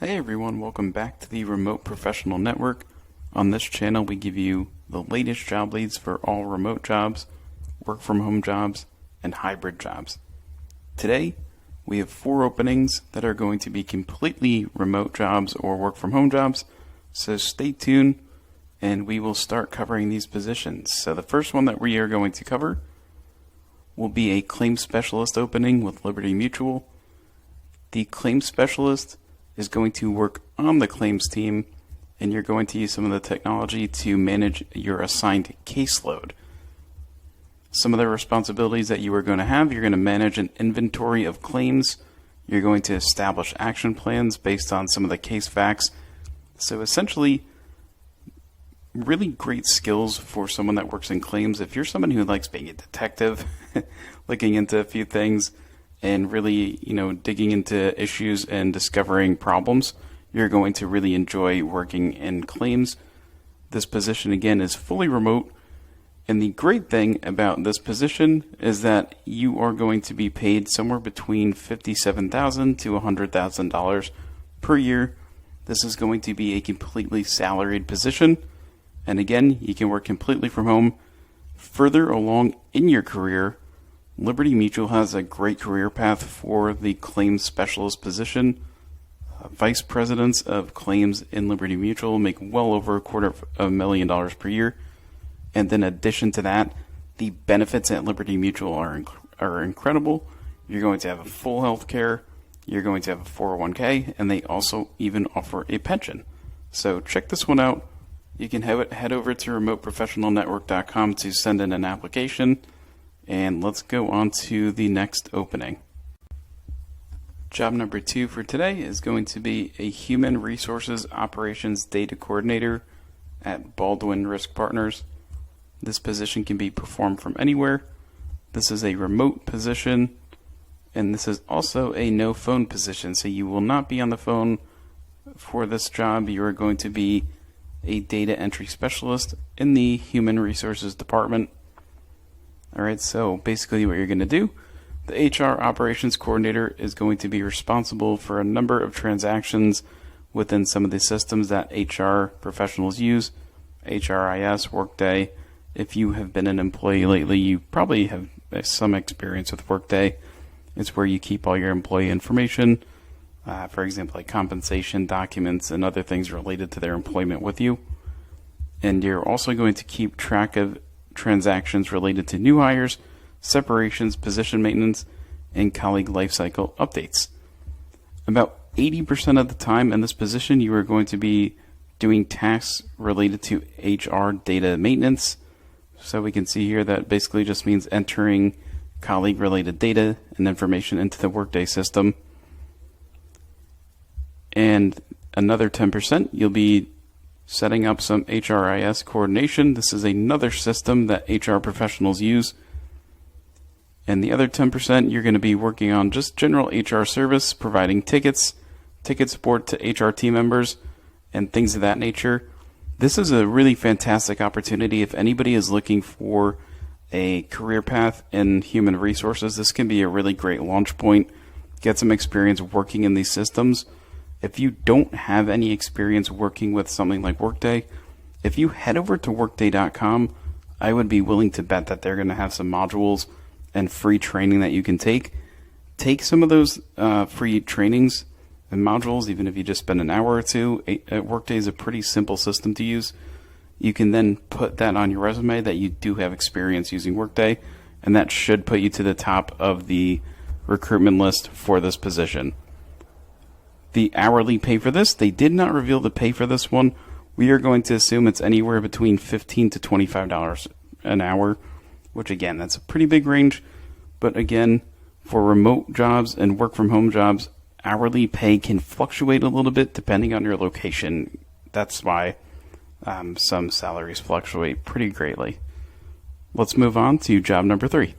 Hey everyone, welcome back to the Remote Professional Network. On this channel, we give you the latest job leads for all remote jobs, work from home jobs, and hybrid jobs. Today, we have 4 openings that are going to be completely remote jobs or work from home jobs, so stay tuned and we will start covering these positions. So the first one that we are going to cover will be a claims specialist opening with Liberty Mutual. The claims specialist is going to work on the claims team, and you're going to use some of the technology to manage your assigned caseload. Some of the responsibilities that you are going to have, you're going to manage an inventory of claims. You're going to establish action plans based on some of the case facts. So essentially, really great skills for someone that works in claims. If you're someone who likes being a detective, looking into a few things, and really, digging into issues and discovering problems, you're going to really enjoy working in claims. This position, again, is fully remote. And the great thing about this position is that you are going to be paid somewhere between $57,000 to $100,000 per year. This is going to be a completely salaried position. And again, you can work completely from home. Further along in your career, Liberty Mutual has a great career path for the claims specialist position. Vice presidents of claims in Liberty Mutual make well over $250,000 per year. And in addition to that, the benefits at Liberty Mutual are incredible. You're going to have a full health care. You're going to have a 401k, and they also even offer a pension. So check this one out. You can head over to remoteprofessionalnetwork.com to send in an application. And let's go on to the next opening. Job number 2 for today is going to be a Human Resources Operations Data Coordinator at Baldwin Risk Partners. This position can be performed from anywhere. This is a remote position, and this is also a no phone position, so you will not be on the phone for this job. You are going to be a data entry specialist in the Human Resources Department. Alright, so basically what you're going to do, the HR Operations Coordinator is going to be responsible for a number of transactions within some of the systems that HR professionals use, HRIS, Workday. If you have been an employee lately, you probably have some experience with Workday. It's where you keep all your employee information, for example, like compensation documents and other things related to their employment with you. And you're also going to keep track of transactions related to new hires, separations, position maintenance, and colleague lifecycle updates. About 80% of the time in this position, you are going to be doing tasks related to HR data maintenance. So we can see here that basically just means entering colleague-related data and information into the Workday system. And another 10%, you'll be setting up some HRIS coordination. This is another system that HR professionals use. And the other 10%, you're going to be working on just general HR service, providing tickets, ticket support to HR team members, and things of that nature. This is a really fantastic opportunity. If anybody is looking for a career path in human resources, this can be a really great launch point. Get some experience working in these systems. If you don't have any experience working with something like Workday, if you head over to workday.com, I would be willing to bet that they're going to have some modules and free training that you can take. Take some of those free trainings and modules, even if you just spend an hour or two. Workday is a pretty simple system to use. You can then put that on your resume that you do have experience using Workday, and that should put you to the top of the recruitment list for this position. The hourly pay for this, they did not reveal the pay for this one. We are going to assume it's anywhere between $15 to $25 an hour, which again, that's a pretty big range. But again, for remote jobs and work from home jobs, hourly pay can fluctuate a little bit depending on your location. That's why some salaries fluctuate pretty greatly. Let's move on to job number 3.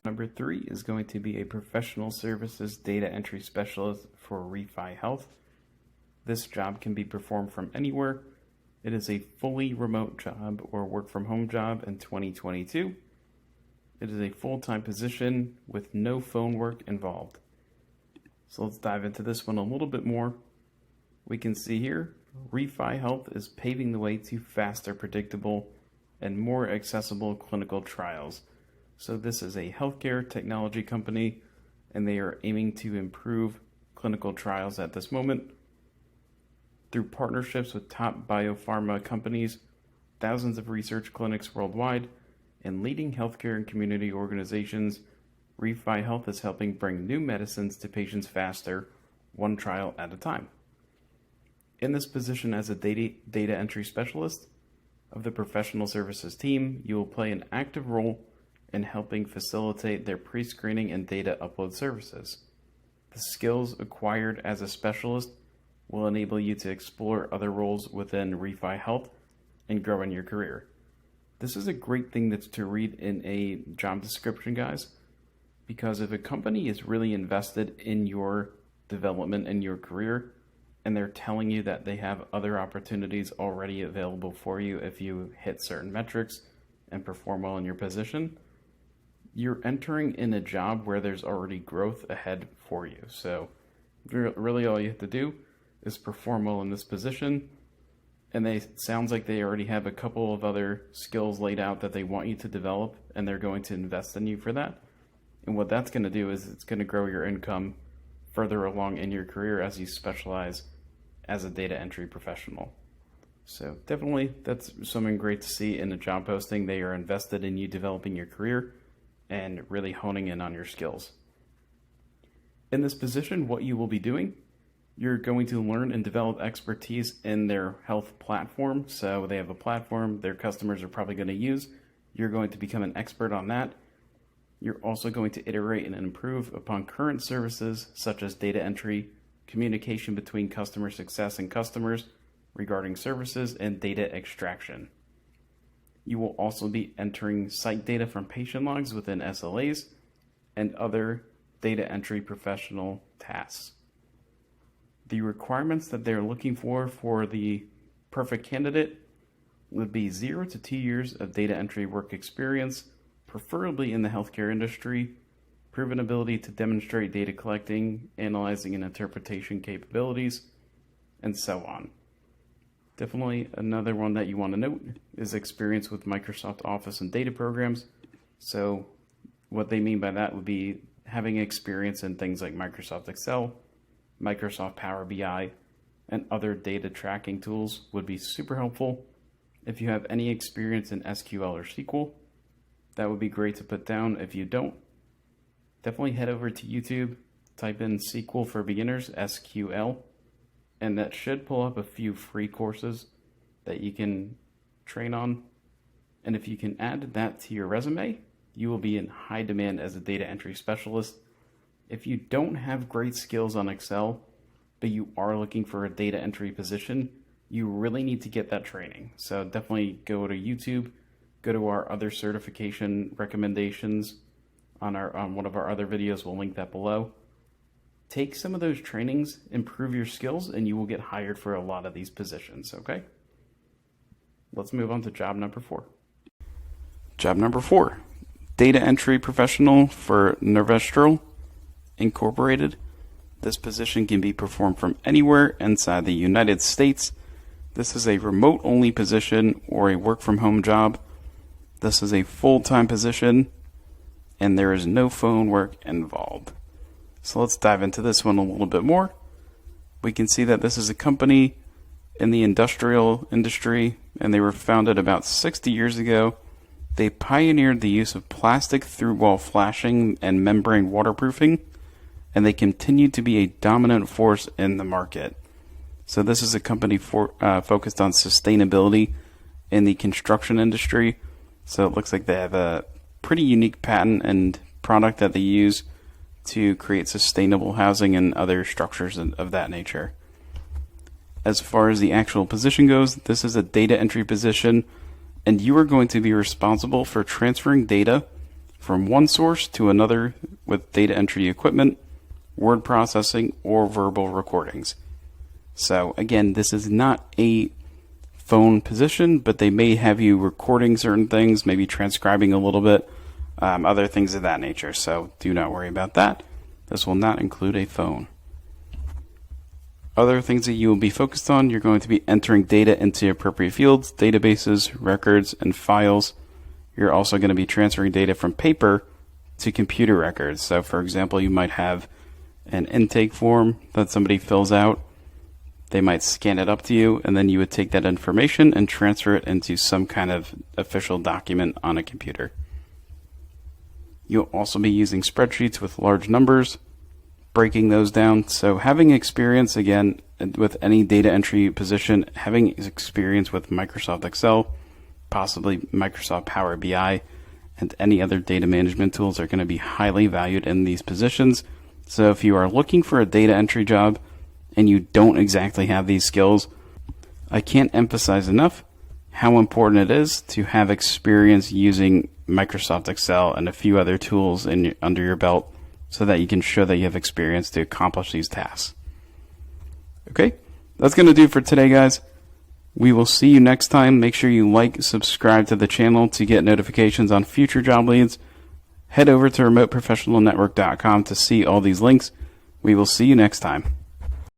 Number 3 is going to be a professional services data entry specialist for Refi Health. This job can be performed from anywhere. It is a fully remote job or work from home job in 2022. It is a full-time position with no phone work involved. So let's dive into this one a little bit more. We can see here, ReFi Health is paving the way to faster, predictable, and more accessible clinical trials. So this is a healthcare technology company, and they are aiming to improve clinical trials at this moment. Through partnerships with top biopharma companies, thousands of research clinics worldwide, and leading healthcare and community organizations, ReFi Health is helping bring new medicines to patients faster, one trial at a time. In this position as a data entry specialist of the professional services team, you will play an active role in helping facilitate their pre-screening and data upload services. The skills acquired as a specialist will enable you to explore other roles within ReFi Health and grow in your career. This is a great thing that's to read in a job description, guys, because if a company is really invested in your development and your career, and they're telling you that they have other opportunities already available for you if you hit certain metrics and perform well in your position, you're entering in a job where there's already growth ahead for you. So really all you have to do is perform well in this position, and it sounds like they already have a couple of other skills laid out that they want you to develop, and they're going to invest in you for that. And what that's going to do is it's going to grow your income further along in your career as you specialize as a data entry professional. So definitely that's something great to see in a job posting. They are invested in you developing your career and really honing in on your skills. In this position, what you will be doing, you're going to learn and develop expertise in their health platform. So they have a platform their customers are probably going to use. You're going to become an expert on that. You're also going to iterate and improve upon current services such as data entry, communication between customer success and customers regarding services, and data extraction. You will also be entering site data from patient logs within SLAs and other data entry professional tasks. The requirements that they're looking for the perfect candidate would be 0 to 2 years of data entry work experience, preferably in the healthcare industry, proven ability to demonstrate data collecting, analyzing, and interpretation capabilities, and so on. Definitely another one that you want to note is experience with Microsoft Office and data programs. So what they mean by that would be having experience in things like Microsoft Excel, Microsoft Power BI, and other data tracking tools would be super helpful. If you have any experience in SQL or SQL, that would be great to put down. If you don't, definitely head over to YouTube, type in SQL for Beginners, SQL, and that should pull up a few free courses that you can train on. And if you can add that to your resume, you will be in high demand as a data entry specialist. If you don't have great skills on Excel, but you are looking for a data entry position, you really need to get that training. So definitely go to YouTube, go to our other certification recommendations on one of our other videos. We'll link that below. Take some of those trainings, improve your skills, and you will get hired for a lot of these positions, okay? Let's move on to job number 4. Job number 4, data entry professional for Nervestral Incorporated. This position can be performed from anywhere inside the United States. This is a remote-only position or a work-from-home job. This is a full-time position, and there is no phone work involved. So let's dive into this one a little bit more. We can see that this is a company in the industrial industry, and they were founded about 60 years ago. They pioneered the use of plastic through-wall flashing and membrane waterproofing, and they continue to be a dominant force in the market. So this is a company focused on sustainability in the construction industry. So it looks like they have a pretty unique patent and product that they use to create sustainable housing and other structures of that nature. As far as the actual position goes, this is a data entry position, and you are going to be responsible for transferring data from one source to another with data entry equipment, word processing, or verbal recordings. So again, this is not a phone position, but they may have you recording certain things, maybe transcribing a little bit, other things of that nature. So do not worry about that. This will not include a phone. Other things that you will be focused on, you're going to be entering data into appropriate fields, databases, records, and files. You're also going to be transferring data from paper to computer records. So for example, you might have an intake form that somebody fills out. They might scan it up to you, and then you would take that information and transfer it into some kind of official document on a computer. You'll also be using spreadsheets with large numbers, breaking those down. So having experience, again, with any data entry position, having experience with Microsoft Excel, possibly Microsoft Power BI, and any other data management tools are going to be highly valued in these positions. So if you are looking for a data entry job and you don't exactly have these skills, I can't emphasize enough how important it is to have experience using Microsoft Excel and a few other tools under your belt, so that you can show that you have experience to accomplish these tasks. Okay, that's going to do it for today, guys. We will see you next time. Make sure you like, subscribe to the channel to get notifications on future job leads. Head over to remoteprofessionalnetwork.com to see all these links. We will see you next time.